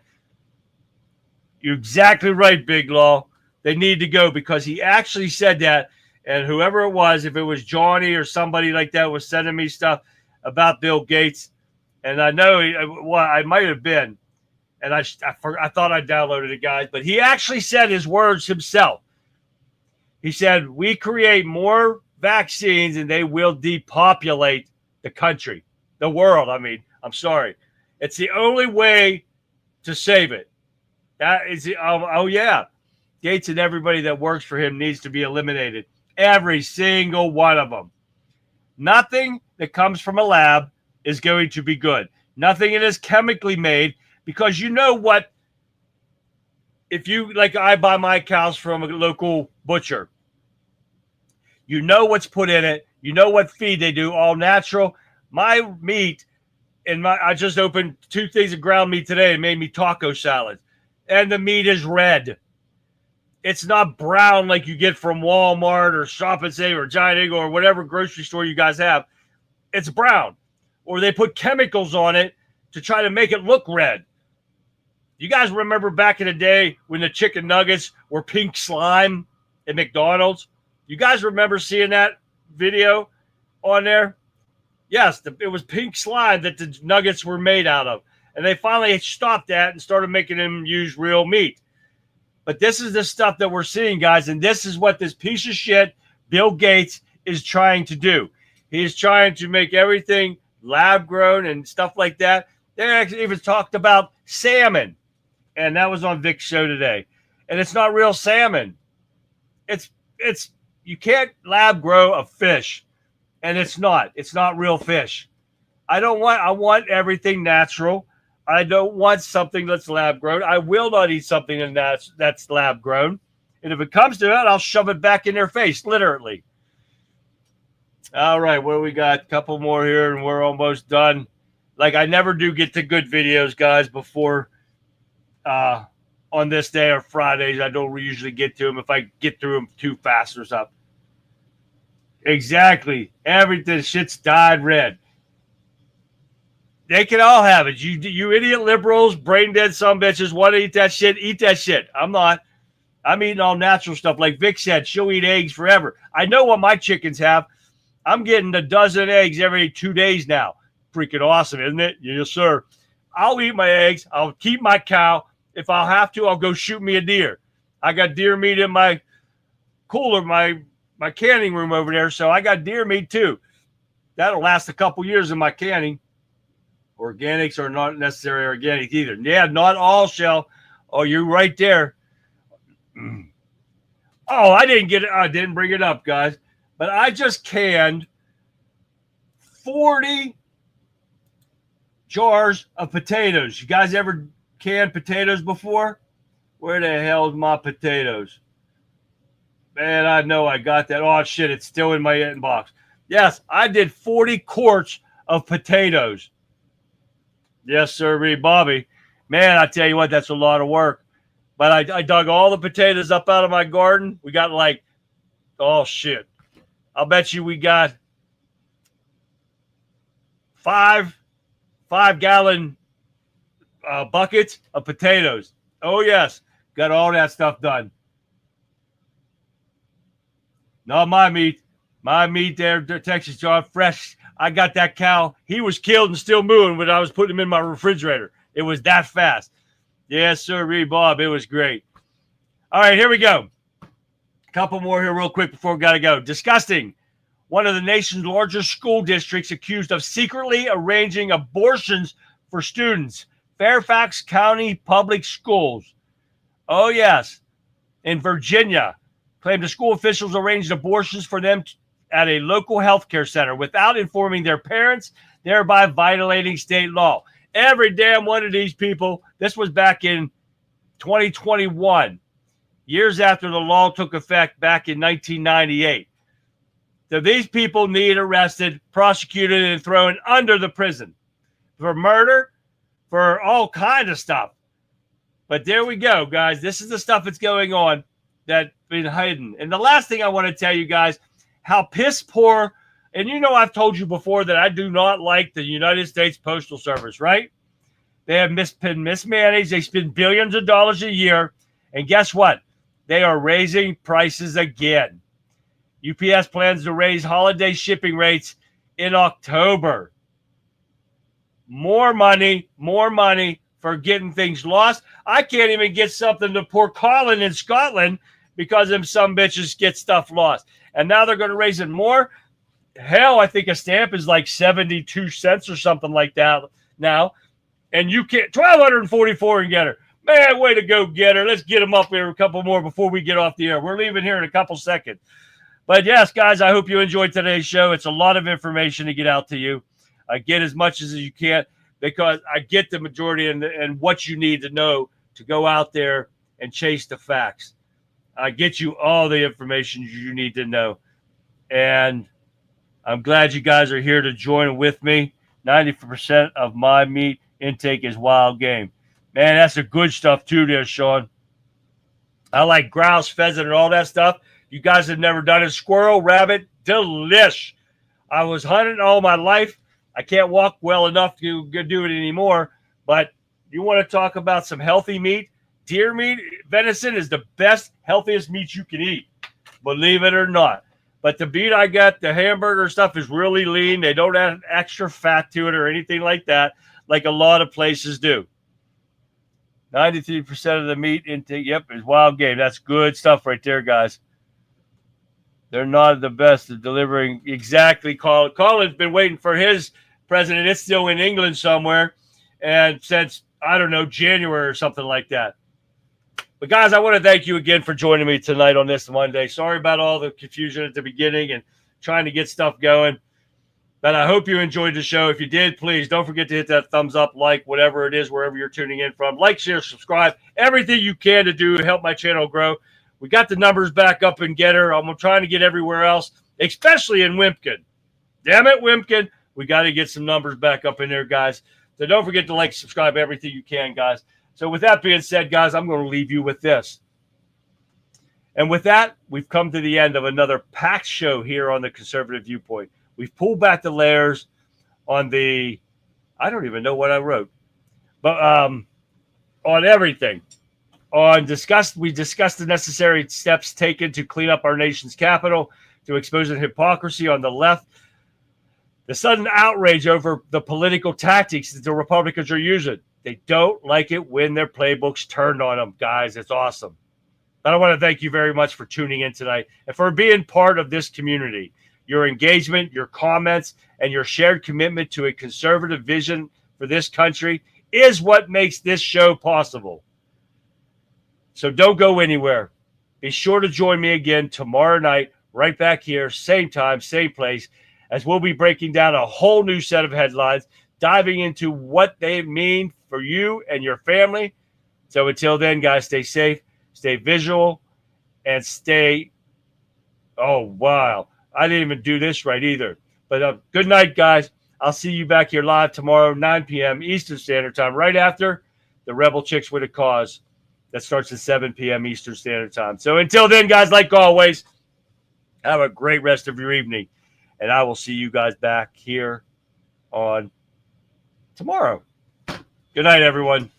you're exactly right, Big Law. They need to go, because he actually said that. And whoever it was, if it was Johnny or somebody like that, was sending me stuff about Bill Gates. And I know, I might have been. And I thought I downloaded it, guys. But he actually said his words himself. He said, we create more vaccines and they will depopulate the country, the world. I mean, I'm sorry. It's the only way to save it. That is the, oh yeah. Gates and everybody that works for him needs to be eliminated. Every single one of them. Nothing that comes from a lab is going to be good. Nothing that is chemically made, because you know what? If you, like, I buy my cows from a local butcher. You know what's put in it. You know what feed they do, all natural. My meat, I just opened 2 things of ground meat today and made me taco salads. And the meat is red. It's not brown like you get from Walmart or Shop and Save or Giant Eagle or whatever grocery store you guys have. It's brown. Or they put chemicals on it to try to make it look red. You guys remember back in the day when the chicken nuggets were pink slime at McDonald's? You guys remember seeing that video on there? Yes, it was pink slime that the nuggets were made out of. And they finally stopped that and started making them use real meat. But this is the stuff that we're seeing, guys, and this is what this piece of shit Bill Gates is trying to do. He is trying to make everything lab-grown and stuff like that. They actually even talked about salmon, and that was on Vic's show today. And it's not real salmon. It's you can't lab-grow a fish, and it's not. It's not real fish. I want everything natural. I don't want something that's lab-grown. I will not eat something that's lab-grown. And if it comes to that, I'll shove it back in their face, literally. All right, what do we got? A couple more here, and we're almost done. Like, I never do get to good videos, guys, before on this day or Fridays. I don't usually get to them if I get through them too fast or something. Exactly. Everything, shit's dyed red. They can all have it. You idiot liberals, brain dead sumbitches, want to eat that shit, eat that shit. I'm not. I'm eating all natural stuff. Like Vic said, she'll eat eggs forever. I know what my chickens have. I'm getting a dozen eggs every 2 days now. Freaking awesome, isn't it? Yes, sir. I'll eat my eggs. I'll keep my cow. If I'll have to, I'll go shoot me a deer. I got deer meat in my cooler, my canning room over there, so I got deer meat too. That'll last a couple years in my canning. Organics are not necessarily organic either. Yeah, not all shell. Oh, you're right there. Oh, I didn't get it. I didn't bring it up, guys. But I just canned 40 jars of potatoes. You guys ever canned potatoes before? Where the hell is my potatoes? Man, I know I got that. Oh, shit, it's still in my inbox. Yes, I did 40 quarts of potatoes. Yes, sir, Bobby. Man, I tell you what, that's a lot of work. But I dug all the potatoes up out of my garden. We got like, oh, shit. I'll bet you we got 5-gallon buckets of potatoes. Oh, yes. Got all that stuff done. Not my meat. My meat there, Texas John, fresh. I got that cow. He was killed and still moving when I was putting him in my refrigerator. It was that fast. Yes, sir, Bob. It was great. All right, here we go. A couple more here real quick before we got to go. Disgusting. One of the nation's largest school districts accused of secretly arranging abortions for students. Fairfax County Public Schools. Oh, yes. In Virginia. Claimed the school officials arranged abortions for them at a local health care center without informing their parents, thereby violating state law. Every damn one of these people, this was back in 2021, years after the law took effect back in 1998. So these people need arrested, prosecuted, and thrown under the prison for murder, for all kinds of stuff. But there we go, guys. This is the stuff that's going on that's been hidden. And the last thing I want to tell you guys, how piss poor, and you know I've told you before that I do not like the United States Postal Service, right? They have been mismanaged. They spend billions of dollars a year. And guess what? They are raising prices again. UPS plans to raise holiday shipping rates in October. More money for getting things lost. I can't even get something to Port Colin in Scotland because them some bitches get stuff lost. And now they're going to raise it more. Hell, I think a stamp is like 72 cents or something like that now. And you can't, 1,244 and get her. Man, way to go, get her. Let's get them up here a couple more before we get off the air. We're leaving here in a couple seconds. But yes, guys, I hope you enjoyed today's show. It's a lot of information to get out to you. Get as much as you can because I get the majority and what you need to know to go out there and chase the facts. I get you all the information you need to know. And I'm glad you guys are here to join with me. 90% of my meat intake is wild game. Man, that's the good stuff too there, Sean. I like grouse, pheasant, and all that stuff. You guys have never done it. Squirrel, rabbit, delish. I was hunting all my life. I can't walk well enough to do it anymore. But you want to talk about some healthy meat? Deer meat, venison is the best, healthiest meat you can eat. Believe it or not. But the meat I got, the hamburger stuff is really lean. They don't add extra fat to it or anything like that, like a lot of places do. 93% of the meat intake, yep, is wild game. That's good stuff right there, guys. They're not the best at delivering exactly. Colin's been waiting for his president. It's still in England somewhere. And since, I don't know, January or something like that. But, guys, I want to thank you again for joining me tonight on this Monday. Sorry about all the confusion at the beginning and trying to get stuff going. But I hope you enjoyed the show. If you did, please don't forget to hit that thumbs up, like, whatever it is, wherever you're tuning in from. Like, share, subscribe. Everything you can to do to help my channel grow. We got the numbers back up in Getter. I'm trying to get everywhere else, especially in Wimpkin. Damn it, Wimpkin. We got to get some numbers back up in there, guys. So don't forget to like, subscribe, everything you can, guys. So with that being said, guys, I'm going to leave you with this. And with that, we've come to the end of another packed show here on the Conservative Viewpoint. We've pulled back the layers on the, I don't even know what I wrote, but on everything. We discussed the necessary steps taken to clean up our nation's capital, to expose the hypocrisy on the left, the sudden outrage over the political tactics that the Republicans are using. They don't like it when their playbook's turned on them, guys. It's awesome. But I want to thank you very much for tuning in tonight and for being part of this community. Your engagement, your comments, and your shared commitment to a conservative vision for this country is what makes this show possible. So don't go anywhere. Be sure to join me again tomorrow night, right back here, same time, same place, as we'll be breaking down a whole new set of headlines, diving into what they mean for you and your family. So until then, guys, stay safe, stay visual, and stay... Oh, wow. I didn't even do this right either. But good night, guys. I'll see you back here live tomorrow, 9 p.m. Eastern Standard Time, right after the Rebel Chicks with a Cause. That starts at 7 p.m. Eastern Standard Time. So until then, guys, like always, have a great rest of your evening. And I will see you guys back here on tomorrow. Good night, everyone.